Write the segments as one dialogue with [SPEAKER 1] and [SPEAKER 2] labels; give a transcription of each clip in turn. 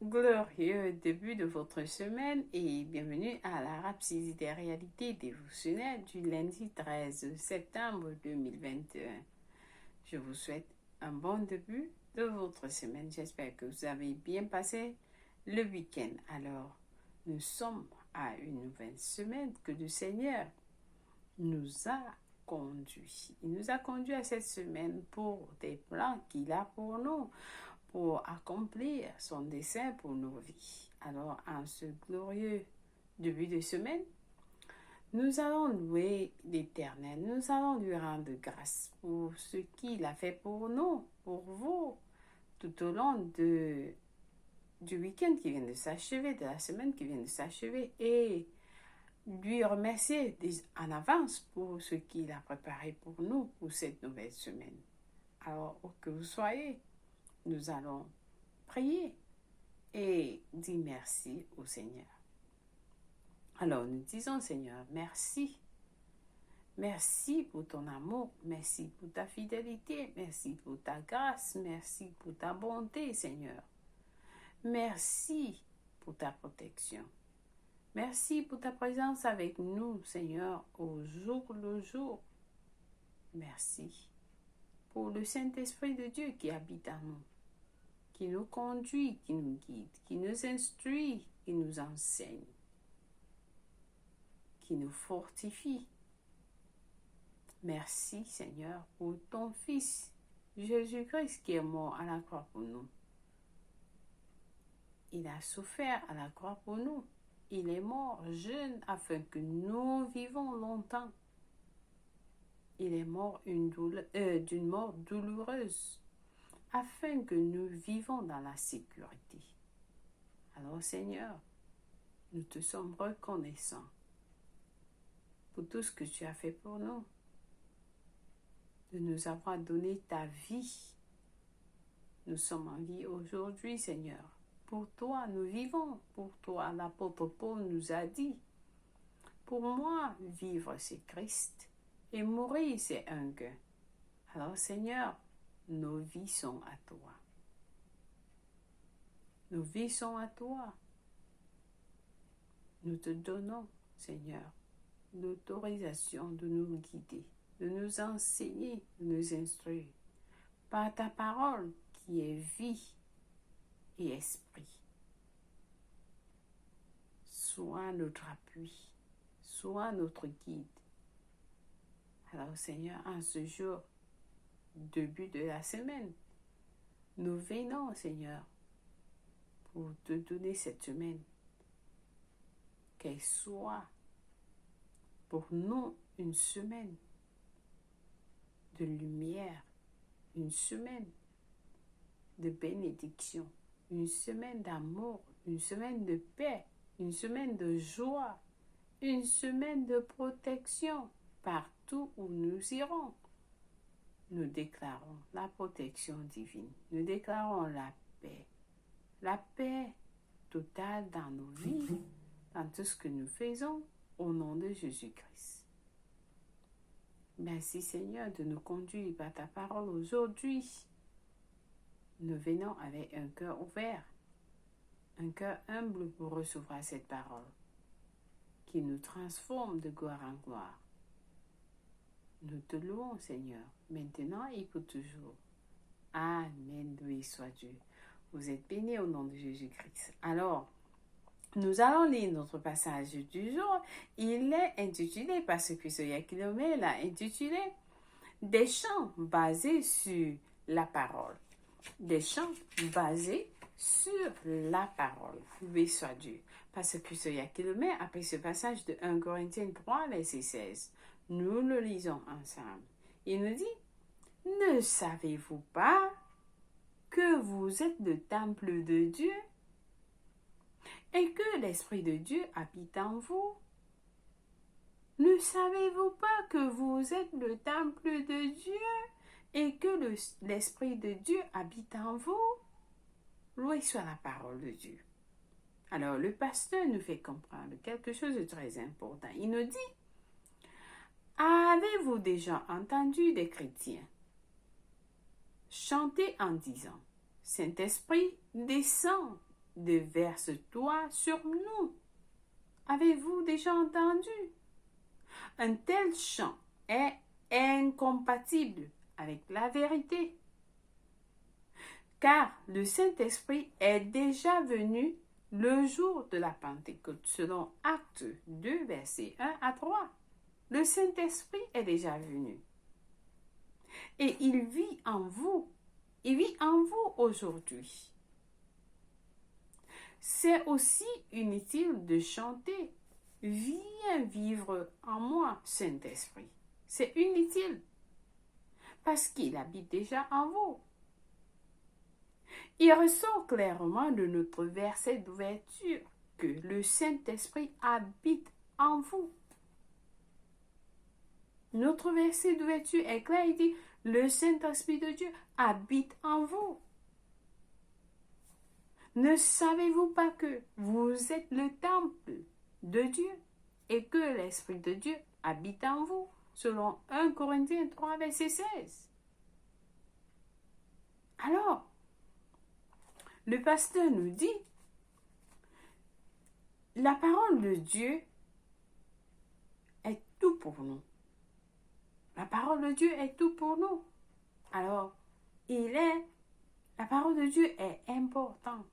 [SPEAKER 1] Glorieux début de votre semaine et bienvenue à la Rhapsodie des réalités dévotionnelles du lundi 13 septembre 2021. Je vous souhaite un bon début de votre semaine. J'espère que vous avez bien passé le week-end. Alors, nous sommes à une nouvelle semaine que le Seigneur nous a conduits. Il nous a conduits à cette semaine pour des plans qu'il a pour nous, pour accomplir son dessein pour nos vies. Alors, en ce glorieux début de semaine, nous allons louer l'Éternel. Nous allons lui rendre grâce pour ce qu'il a fait pour nous, pour vous, tout au long du week-end qui vient de s'achever, de la semaine qui vient de s'achever, et lui remercier en avance pour ce qu'il a préparé pour nous pour cette nouvelle semaine. Alors, où que vous soyez, nous allons prier et dire merci au Seigneur. Alors, nous disons, Seigneur, merci. Merci pour ton amour, merci pour ta fidélité, merci pour ta grâce, merci pour ta bonté, Seigneur. Merci pour ta protection. Merci pour ta présence avec nous, Seigneur, au jour le jour. Merci pour le Saint-Esprit de Dieu qui habite en nous, qui nous conduit, qui nous guide, qui nous instruit, qui nous enseigne, qui nous fortifie. Merci, Seigneur, pour ton Fils, Jésus-Christ, qui est mort à la croix pour nous. Il a souffert à la croix pour nous. Il est mort jeune afin que nous vivons longtemps. Il est mort d'une mort douloureuse afin que nous vivons dans la sécurité. Alors, Seigneur, nous te sommes reconnaissants pour tout ce que tu as fait pour nous, de nous avoir donné ta vie. Nous sommes en vie aujourd'hui, Seigneur. Pour toi, nous vivons. Pour toi, l'apôtre Paul nous a dit, pour moi, vivre, c'est Christ, et mourir, c'est un gain. Alors, Seigneur, nos vies sont à toi. Nos vies sont à toi. Nous te donnons, Seigneur, l'autorisation de nous guider, de nous enseigner, de nous instruire par ta parole qui est vie et esprit. Sois notre appui, sois notre guide. Alors, Seigneur, en ce jour, début de la semaine, nous venons, Seigneur, pour te donner cette semaine, qu'elle soit pour nous une semaine de lumière, une semaine de bénédiction, une semaine d'amour, une semaine de paix, une semaine de joie, une semaine de protection partout où nous irons. Nous déclarons la protection divine, nous déclarons la paix totale dans nos vies, dans tout ce que nous faisons, au nom de Jésus-Christ. Merci Seigneur de nous conduire par ta parole aujourd'hui. Nous venons avec un cœur ouvert, un cœur humble pour recevoir cette parole qui nous transforme de gloire en gloire. Nous te louons Seigneur, maintenant et pour toujours. Amen, loué soit Dieu. Vous êtes bénis au nom de Jésus-Christ. Alors, nous allons lire notre passage du jour. Il est intitulé, parce que ce Yakilomé l'a intitulé, des chants basés sur la parole. Des chants basés sur la parole. Loué soit Dieu. Parce que ce Yakilomé, après ce passage de 1 Corinthiens 3, verset 16, nous le lisons ensemble. Il nous dit, ne savez-vous pas que vous êtes le temple de Dieu et que l'Esprit de Dieu habite en vous? Ne savez-vous pas que vous êtes le temple de Dieu et que l'Esprit de Dieu habite en vous? Loué soit la parole de Dieu. Alors, le pasteur nous fait comprendre quelque chose de très important. Il nous dit, avez-vous déjà entendu des chrétiens chanter en disant, Saint-Esprit, descends déverse-toi sur nous. Avez-vous déjà entendu? Un tel chant est incompatible avec la vérité, car le Saint-Esprit est déjà venu le jour de la Pentecôte, selon Actes 2, versets 1 à 3. Le Saint-Esprit est déjà venu. Et il vit en vous. Il vit en vous aujourd'hui. C'est aussi inutile de chanter « Viens vivre en moi, Saint-Esprit ». C'est inutile parce qu'il habite déjà en vous. Il ressort clairement de notre verset d'ouverture que le Saint-Esprit habite en vous. Notre verset d'ouverture est clair, il dit « Le Saint-Esprit de Dieu habite en vous ». Ne savez-vous pas que vous êtes le temple de Dieu et que l'Esprit de Dieu habite en vous, selon 1 Corinthiens 3, verset 16. Alors, le pasteur nous dit, la parole de Dieu est tout pour nous. La parole de Dieu est tout pour nous. Alors, la parole de Dieu est importante.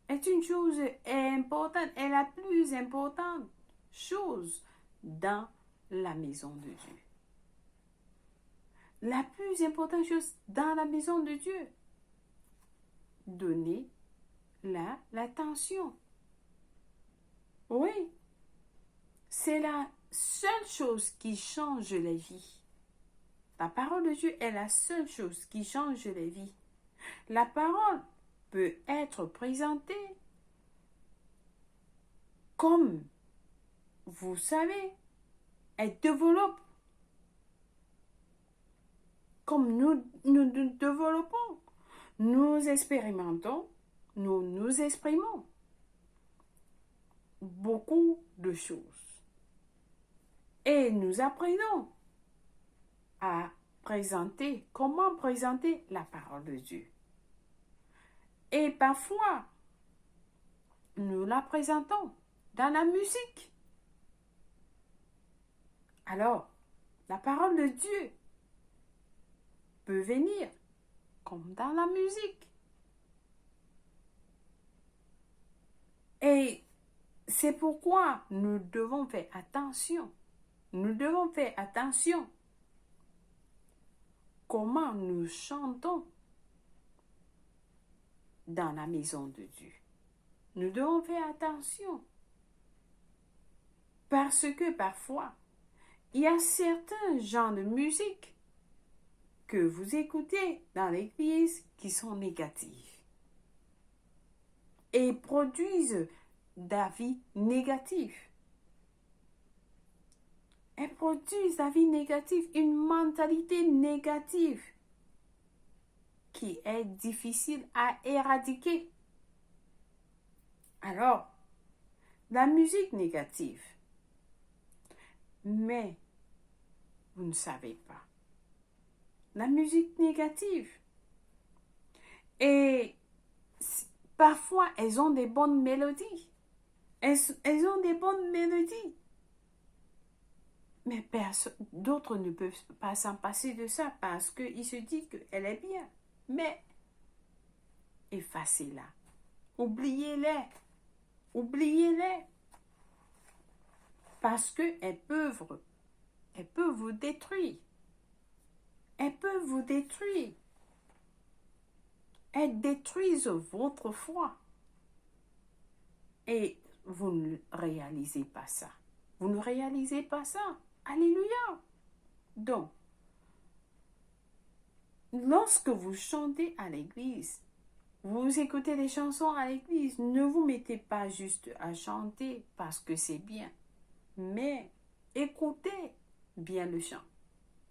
[SPEAKER 1] Est une chose importante, est la plus importante chose dans la maison de Dieu. La plus importante chose dans la maison de Dieu. Donnez l'attention. Oui, c'est la seule chose qui change les vies. La parole de Dieu est la seule chose qui change les vies. La parole peut être présentée comme, vous savez, elle développe. Comme nous développons, nous expérimentons, nous exprimons beaucoup de choses. Et nous apprenons à présenter, comment présenter la parole de Dieu. Et parfois, nous la présentons dans la musique. Alors, la parole de Dieu peut venir comme dans la musique. Et c'est pourquoi nous devons faire attention. Nous devons faire attention comment nous chantons dans la maison de Dieu. Nous devons faire attention parce que parfois, il y a certains genres de musique que vous écoutez dans l'église qui sont négatifs et produisent d'avis négatifs. Elles produisent d'avis négatifs, une mentalité négative qui est difficile à éradiquer. Alors, la musique négative, mais vous ne savez pas. La musique négative. Et parfois, elles ont des bonnes mélodies. Elles ont des bonnes mélodies. Mais d'autres ne peuvent pas s'en passer de ça parce qu'ils se disent qu'elle est bien. Mais effacez-la. Oubliez-les. Oubliez-les. Parce qu'elles peuvent vous détruire. Elles peuvent vous détruire. Elles détruisent votre foi. Et vous ne réalisez pas ça. Vous ne réalisez pas ça. Alléluia. Donc, lorsque vous chantez à l'église, vous écoutez des chansons à l'église, ne vous mettez pas juste à chanter parce que c'est bien. Mais écoutez bien le chant.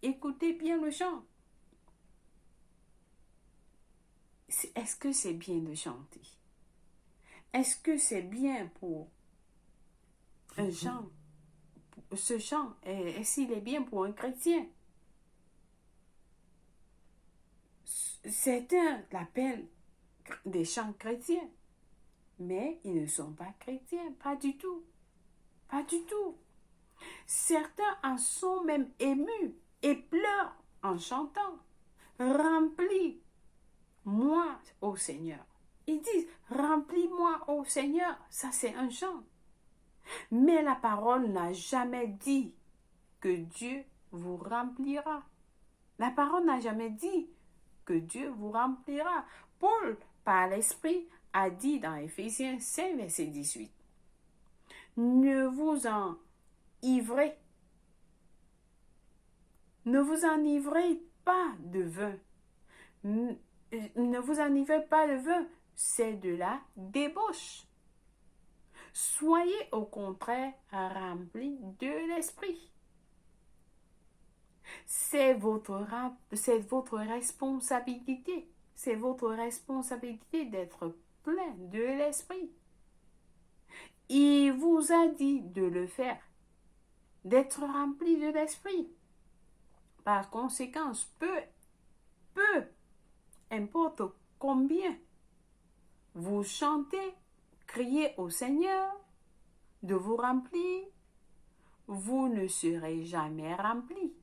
[SPEAKER 1] Écoutez bien le chant. Est-ce que c'est bien de chanter? Est-ce que c'est bien pour un chant? Ce chant, est-ce qu'il est bien pour un chrétien? Certains l'appellent des chants chrétiens. mais ils ne sont pas chrétiens, pas du tout, pas du tout. Certains en sont même émus et pleurent en chantant, remplis-moi, ô Seigneur. Ils disent, remplis-moi, ô Seigneur. Ça, c'est un chant. Mais la parole n'a jamais dit que Dieu vous remplira. La parole n'a jamais dit que Dieu vous remplira. Paul, par l'Esprit, a dit dans Éphésiens 5, verset 18, ne vous enivrez pas de vin. Ne vous enivrez pas de vin, c'est de la débauche. Soyez au contraire remplis de l'Esprit. C'est votre responsabilité. C'est votre responsabilité d'être plein de l'Esprit. Il vous a dit de le faire, d'être rempli de l'Esprit. Par conséquent, peu importe combien vous chantez, criez au Seigneur de vous remplir, vous ne serez jamais rempli.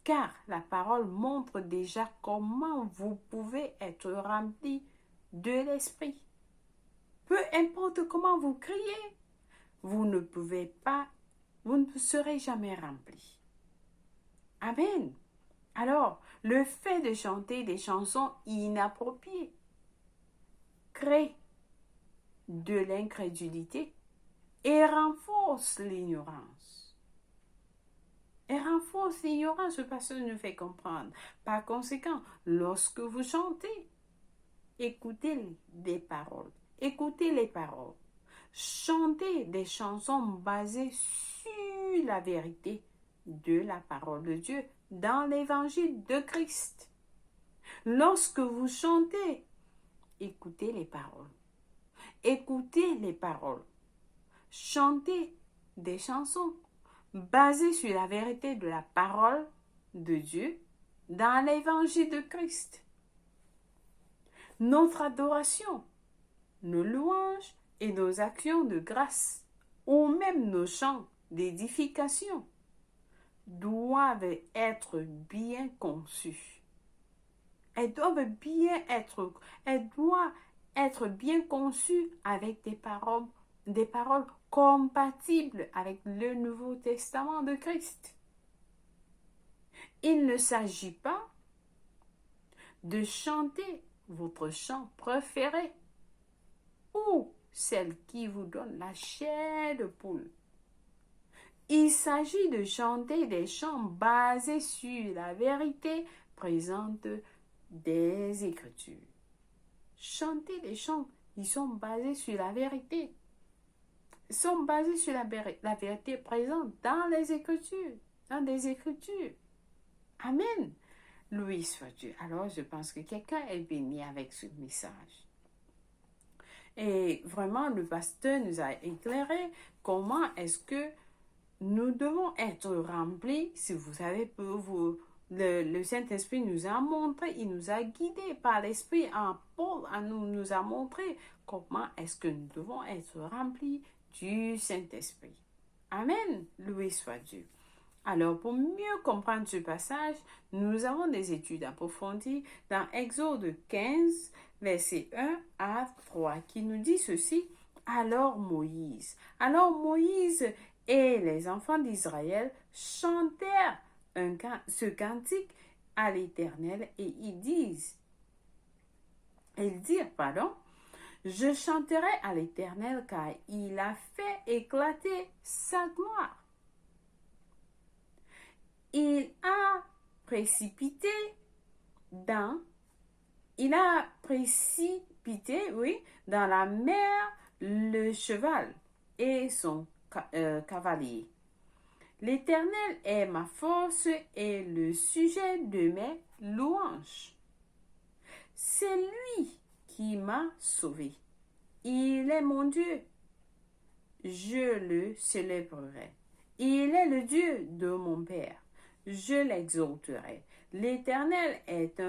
[SPEAKER 1] Car la parole montre déjà comment vous pouvez être rempli de l'Esprit. Peu importe comment vous criez, vous ne serez jamais rempli. Amen. Alors, le fait de chanter des chansons inappropriées crée de l'incrédulité et renforce l'ignorance. Ce passage nous fait comprendre. Par conséquent, lorsque vous chantez, écoutez les paroles. Écoutez les paroles. Chantez des chansons basées sur la vérité de la parole de Dieu dans l'évangile de Christ. Lorsque vous chantez, écoutez les paroles. Écoutez les paroles. Chantez des chansons basées sur la vérité de la parole de Dieu dans l'évangile de Christ. Notre adoration, nos louanges et nos actions de grâce, ou même nos chants d'édification, doivent être bien conçues. Elles doivent être bien conçues avec des paroles compatibles avec le Nouveau Testament de Christ. Il ne s'agit pas de chanter votre chant préféré ou celle qui vous donne la chair de poule. Il s'agit de chanter des chants basés sur la vérité présente des Écritures. Chanter des chants, ils sont basés sur la vérité. Ils sont basés sur la vérité présente dans les Écritures, dans des Écritures. Amen. Louis soit Dieu. Alors, je pense que quelqu'un est béni avec ce message. Et vraiment, le pasteur nous a éclairé comment est-ce que nous devons être remplis. Si vous savez, le Saint-Esprit nous a montré, il nous a guidés par l'Esprit. Paul nous a montré comment est-ce que nous devons être remplis du Saint-Esprit. Amen. Loué soit Dieu. Alors, pour mieux comprendre ce passage, nous avons des études approfondies dans Exode 15, verset 1 à 3, qui nous dit ceci. Alors Moïse et les enfants d'Israël chantèrent ce cantique à l'Éternel et ils dirent, je chanterai à l'Éternel car il a fait éclater sa gloire. Il a précipité dans la mer le cheval et son cavalier. L'Éternel est ma force et le sujet de mes louanges. C'est lui qui m'a sauvé. Il est mon Dieu. Je le célébrerai. Il est le Dieu de mon Père. Je l'exalterai. L'Éternel est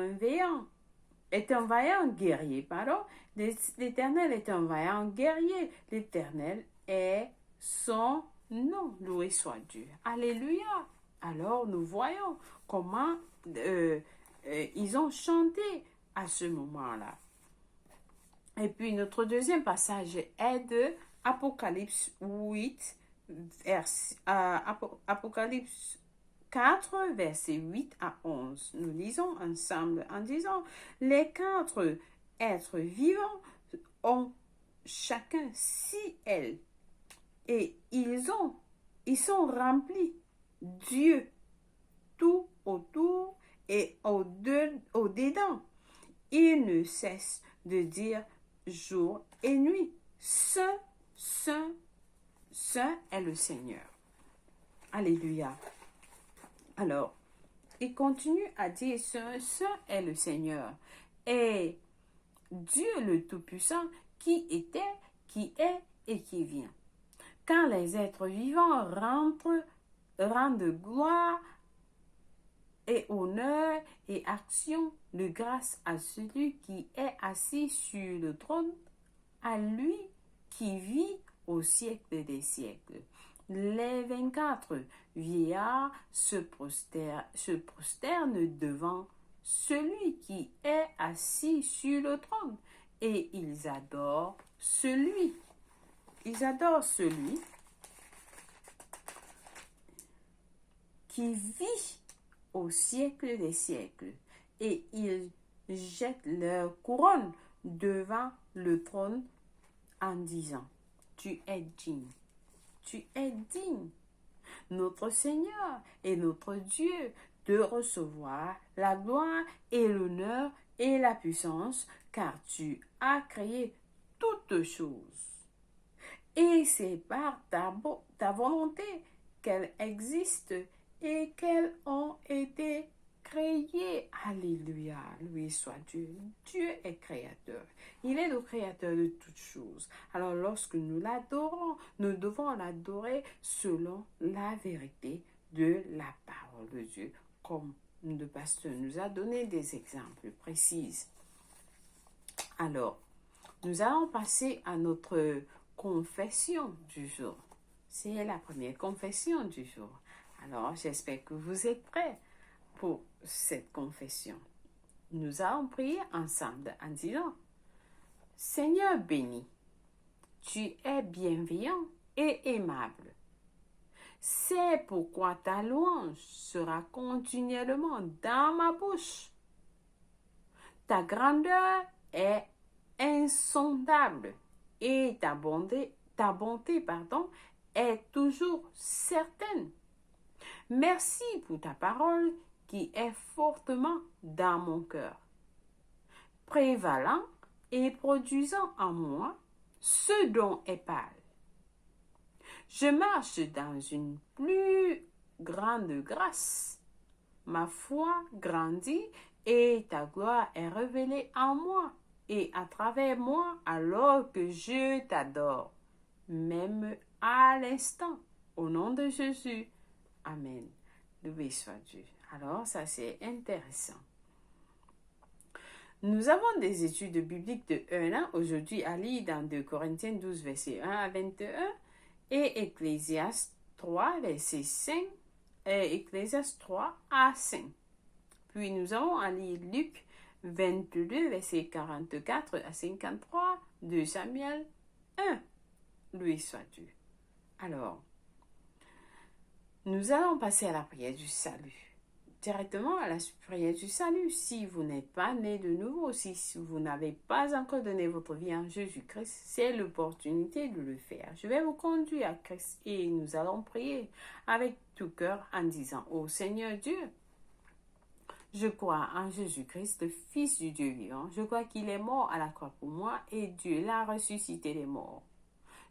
[SPEAKER 1] est un vaillant guerrier, pardon. L'Éternel est un vaillant guerrier. L'Éternel est son nom. Loué soit Dieu. Alléluia. Alors nous voyons comment ils ont chanté à ce moment-là. Et puis notre deuxième passage est de Apocalypse 8, Apocalypse 4, versets 8 à 11. Nous lisons ensemble en disant, les quatre êtres vivants ont chacun 6 ailes et ils sont remplis d'yeux tout autour et au-dedans. Ils ne cessent de dire jour et nuit, Saint, Saint, Saint est le Seigneur. Alléluia. Alors, il continue à dire, Saint, Saint est le Seigneur. Et Dieu le Tout-Puissant qui était, qui est et qui vient. Quand les êtres vivants rendent gloire et honneur et action de grâce à celui qui est assis sur le trône, à lui qui vit au siècle des siècles. Les 24 vieillards se prosternent devant celui qui est assis sur le trône et ils adorent celui qui vit au siècle des siècles et ils jettent leur couronne devant le trône en disant, tu es digne, tu es digne, notre Seigneur et notre Dieu, de recevoir la gloire et l'honneur et la puissance, car tu as créé toutes choses. Et c'est par ta volonté qu'elles existent et qu'elles ont été créées. Alléluia, loué soit Dieu. Dieu est créateur. Il est le créateur de toutes choses. Alors lorsque nous l'adorons, nous devons l'adorer selon la vérité de la parole de Dieu, comme le pasteur nous a donné des exemples précis. Alors, nous allons passer à notre confession du jour. C'est la première confession du jour. Alors, j'espère que vous êtes prêts pour cette confession. Nous allons prier ensemble en disant, Seigneur béni, tu es bienveillant et aimable. C'est pourquoi ta louange sera continuellement dans ma bouche. Ta grandeur est insondable et ta bonté, est toujours certaine. Merci pour ta parole qui est fortement dans mon cœur, prévalant et produisant en moi ce dont est pâle. Je marche dans une plus grande grâce. Ma foi grandit et ta gloire est révélée en moi et à travers moi alors que je t'adore, même à l'instant. Au nom de Jésus. Amen. Loué soit Dieu. Alors, ça c'est intéressant. Nous avons des études bibliques de 1 an aujourd'hui à lire dans 2 Corinthiens 12, versets 1 à 21 et Ecclésiaste 3, verset 5 et Ecclésiaste 3 à 5. Puis nous avons à lire Luc 22, verset 44 à 53, 2 Samuel 1. Loué soit Dieu. Alors, nous allons passer à la prière du salut. Directement à la prière du salut. Si vous n'êtes pas né de nouveau, si vous n'avez pas encore donné votre vie en Jésus-Christ, c'est l'opportunité de le faire. Je vais vous conduire à Christ et nous allons prier avec tout cœur en disant, ô Seigneur Dieu, je crois en Jésus-Christ, le Fils du Dieu vivant. Je crois qu'il est mort à la croix pour moi et Dieu l'a ressuscité des morts.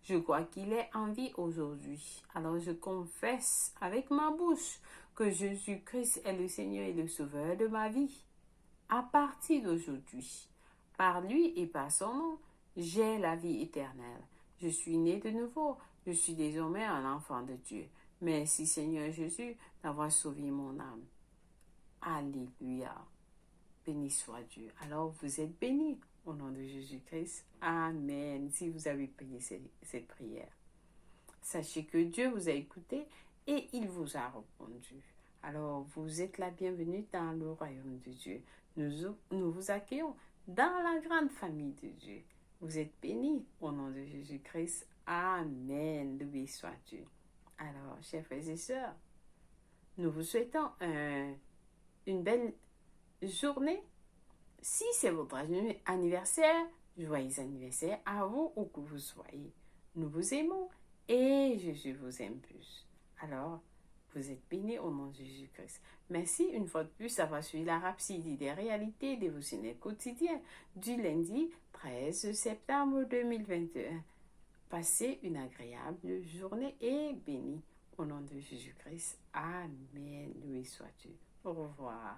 [SPEAKER 1] Je crois qu'il est en vie aujourd'hui. Alors je confesse avec ma bouche que Jésus-Christ est le Seigneur et le Sauveur de ma vie. À partir d'aujourd'hui, par lui et par son nom, j'ai la vie éternelle. Je suis né de nouveau. Je suis désormais un enfant de Dieu. Merci Seigneur Jésus d'avoir sauvé mon âme. Alléluia. Béni soit Dieu. Alors, vous êtes bénis au nom de Jésus-Christ. Amen. Si vous avez prié cette prière, sachez que Dieu vous a écouté et il vous a répondu. Alors, vous êtes la bienvenue dans le royaume de Dieu. Nous vous accueillons dans la grande famille de Dieu. Vous êtes bénis au nom de Jésus-Christ. Amen. Loué soit Dieu. Alors, chers frères et sœurs, nous vous souhaitons une belle journée. Si c'est votre anniversaire, joyeux anniversaire à vous où que vous soyez. Nous vous aimons et Jésus vous aime plus. Alors, vous êtes bénis au nom de Jésus-Christ. Merci une fois de plus d'avoir suivi la Rhapsodie des réalités dévotionnelles quotidiennes du lundi 13 septembre 2021. Passez une agréable journée et bénis au nom de Jésus-Christ. Amen. Loué soit Dieu. Au revoir.